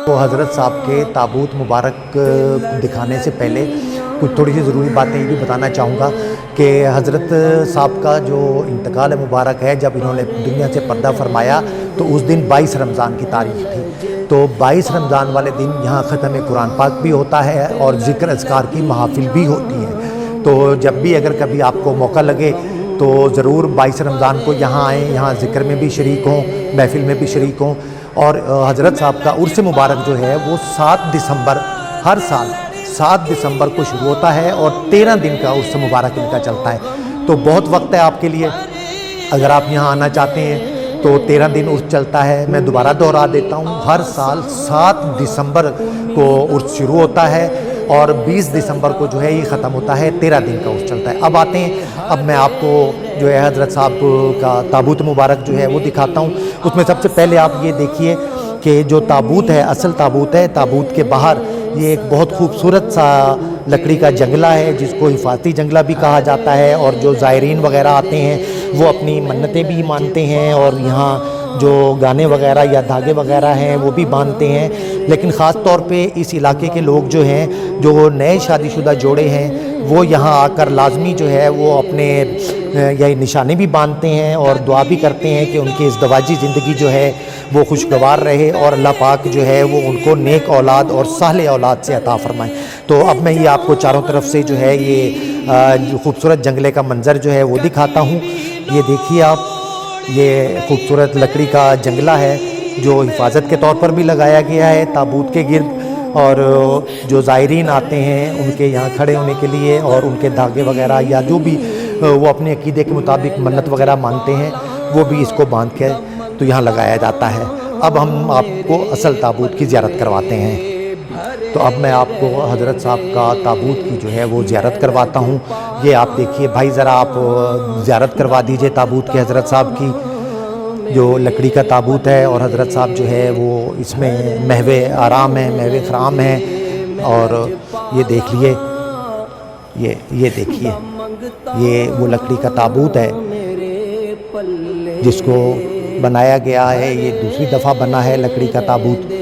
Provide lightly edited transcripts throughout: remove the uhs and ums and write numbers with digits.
تو حضرت صاحب کے تابوت مبارک دکھانے سے پہلے کچھ تھوڑی سی ضروری باتیں یہ بھی بتانا چاہوں گا کہ حضرت صاحب کا جو انتقال مبارک ہے، جب انہوں نے دنیا سے پردہ فرمایا تو اس دن 22 رمضان کی تاریخ تھی۔ تو 22 رمضان والے دن یہاں ختم قرآن پاک بھی ہوتا ہے اور ذکر اذکار کی محافل بھی ہوتی ہیں۔ تو جب بھی اگر کبھی آپ کو موقع لگے تو ضرور 22 رمضان کو یہاں آئیں، یہاں ذکر میں بھی شریک ہوں، محفل میں بھی شریک ہوں۔ اور حضرت صاحب کا عرس مبارک جو ہے وہ 7 دسمبر، ہر سال 7 دسمبر کو شروع ہوتا ہے اور 13 دن کا عرس مبارک ان کا چلتا ہے۔ تو بہت وقت ہے آپ کے لیے، اگر آپ یہاں آنا چاہتے ہیں تو 13 دن عرس چلتا ہے۔ میں دوبارہ دہرا دیتا ہوں، ہر سال 7 دسمبر کو عرس شروع ہوتا ہے اور 20 دسمبر کو جو ہے یہ ختم ہوتا ہے، 13 دن کا عرس چلتا ہے۔ اب آتے ہیں، اب میں آپ کو جو ہے حضرت صاحب کا تابوت مبارک جو ہے وہ دکھاتا ہوں۔ اس میں سب سے پہلے آپ یہ دیکھیے کہ جو تابوت ہے، اصل تابوت ہے، تابوت کے باہر یہ ایک بہت خوبصورت سا لکڑی کا جنگلہ ہے جس کو حفاظتی جنگلہ بھی کہا جاتا ہے، اور جو زائرین وغیرہ آتے ہیں وہ اپنی منتیں بھی مانتے ہیں اور یہاں جو گانے وغیرہ یا دھاگے وغیرہ ہیں وہ بھی باندھتے ہیں۔ لیکن خاص طور پہ اس علاقے کے لوگ جو ہیں، جو نئے شادی شدہ جوڑے ہیں، وہ یہاں آ کر لازمی جو ہے وہ اپنے یہ نشانے بھی باندھتے ہیں اور دعا بھی کرتے ہیں کہ ان کی ازدواجی زندگی جو ہے وہ خوشگوار رہے اور اللہ پاک جو ہے وہ ان کو نیک اولاد اور صالح اولاد سے عطا فرمائے۔ تو اب میں یہ آپ کو چاروں طرف سے جو ہے یہ خوبصورت جنگلے کا منظر جو ہے وہ دکھاتا ہوں۔ یہ دیکھیے آپ، یہ خوبصورت لکڑی کا جنگلہ ہے جو حفاظت کے طور پر بھی لگایا گیا ہے تابوت کے گرد، اور جو زائرین آتے ہیں ان کے یہاں کھڑے ہونے کے لیے اور ان کے دھاگے وغیرہ یا جو بھی وہ اپنے عقیدے کے مطابق منت وغیرہ مانتے ہیں وہ بھی اس کو باندھ کے تو یہاں لگایا جاتا ہے۔ اب ہم آپ کو اصل تابوت کی زیارت کرواتے ہیں۔ تو اب میں آپ کو حضرت صاحب کا تابوت کی جو ہے وہ زیارت کرواتا ہوں۔ یہ آپ دیکھیے بھائی، ذرا آپ زیارت کروا دیجئے تابوت کے حضرت صاحب کی، جو لکڑی کا تابوت ہے، اور حضرت صاحب جو ہے وہ اس میں محو آرام ہے، محو خرام ہے۔ اور یہ دیکھ لیے، یہ دیکھیے، یہ وہ لکڑی کا تابوت ہے جس کو بنایا گیا ہے، یہ دوسری دفعہ بنا ہے لکڑی کا تابوت۔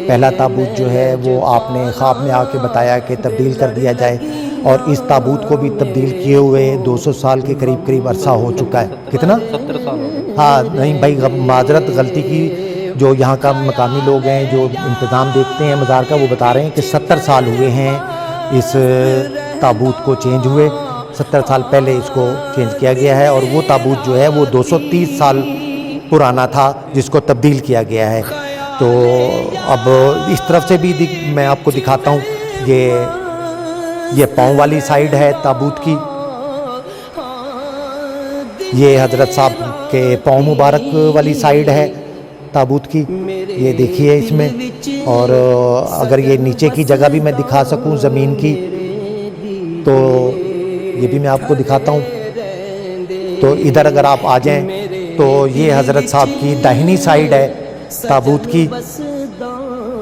پہلا تابوت جو ہے وہ آپ نے خواب میں آ کے بتایا کہ تبدیل کر دیا جائے، اور اس تابوت کو بھی تبدیل کیے ہوئے 200 سال کے قریب عرصہ ہو چکا ہے۔ کتنا؟ 70 سال ہو گئے۔ ہاں نہیں بھائی، معذرت، غلطی کی، جو یہاں کا مقامی لوگ ہیں جو انتظام دیکھتے ہیں مزار کا، وہ بتا رہے ہیں کہ 70 سال ہوئے ہیں اس تابوت کو چینج ہوئے، 70 سال پہلے اس کو چینج کیا گیا ہے، اور وہ تابوت جو ہے وہ 230 سال پرانا تھا جس کو تبدیل کیا گیا ہے۔ تو اب اس طرف سے بھی میں آپ کو دکھاتا ہوں، یہ پاؤں والی سائیڈ ہے تابوت کی، یہ حضرت صاحب کے پاؤں مبارک والی سائیڈ ہے تابوت کی، یہ دیکھیے اس میں۔ اور اگر یہ نیچے کی جگہ بھی میں دکھا سکوں زمین کی تو یہ بھی میں آپ کو دکھاتا ہوں۔ تو ادھر اگر آپ آ جائیں تو یہ حضرت صاحب کی داہنی سائیڈ ہے تابوت کی،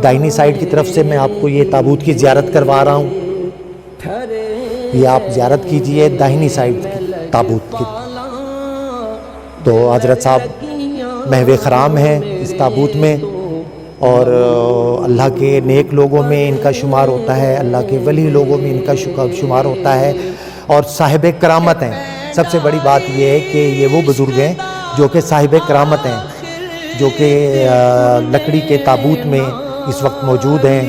داہنی سائیڈ کی طرف سے میں آپ کو یہ تابوت کی زیارت کروا رہا ہوں۔ یہ آپ زیارت کیجئے داہنی سائیڈ کی تابوت کی۔ تو حضرت صاحب محو خرام ہیں اس تابوت میں، اور اللہ کے نیک لوگوں میں ان کا شمار ہوتا ہے، اللہ کے ولی لوگوں میں ان کا شمار ہوتا ہے، اور صاحب کرامت ہیں۔ سب سے بڑی بات یہ ہے کہ یہ وہ بزرگ ہیں جو کہ صاحب کرامت ہیں، جو کہ لکڑی کے تابوت میں اس وقت موجود ہیں،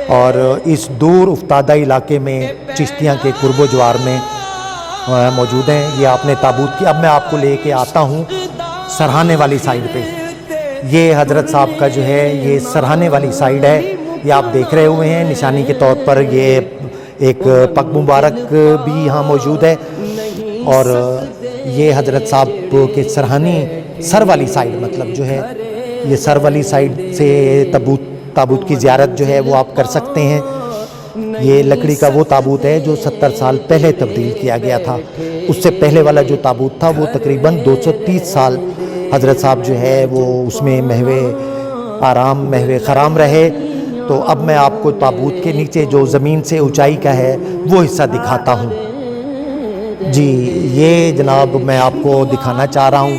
اور اس دور افتادہ علاقے میں چشتیاں کے قرب و جوار میں موجود ہیں۔ یہ آپ نے تابوت کی، اب میں آپ کو لے کے آتا ہوں سرہانے والی سائیڈ پہ۔ یہ حضرت صاحب کا جو ہے یہ سرہانے والی سائیڈ ہے، یہ آپ دیکھ رہے ہوئے ہیں نشانی کے طور پر یہ ایک پگ مبارک بھی یہاں موجود ہے، اور یہ حضرت صاحب کے سرہانی سر والی سائیڈ، مطلب جو ہے یہ سر والی سائیڈ سے تابوت کی زیارت جو ہے وہ آپ کر سکتے ہیں۔ یہ لکڑی کا وہ تابوت ہے جو 70 سال پہلے تبدیل کیا گیا تھا، اس سے پہلے والا جو تابوت تھا وہ تقریباً 230 سال حضرت صاحب جو ہے وہ اس میں محو آرام، محو خرام رہے۔ تو اب میں آپ کو تابوت کے نیچے جو زمین سے اونچائی کا ہے وہ حصہ دکھاتا ہوں۔ جی یہ جناب میں آپ کو دکھانا چاہ رہا ہوں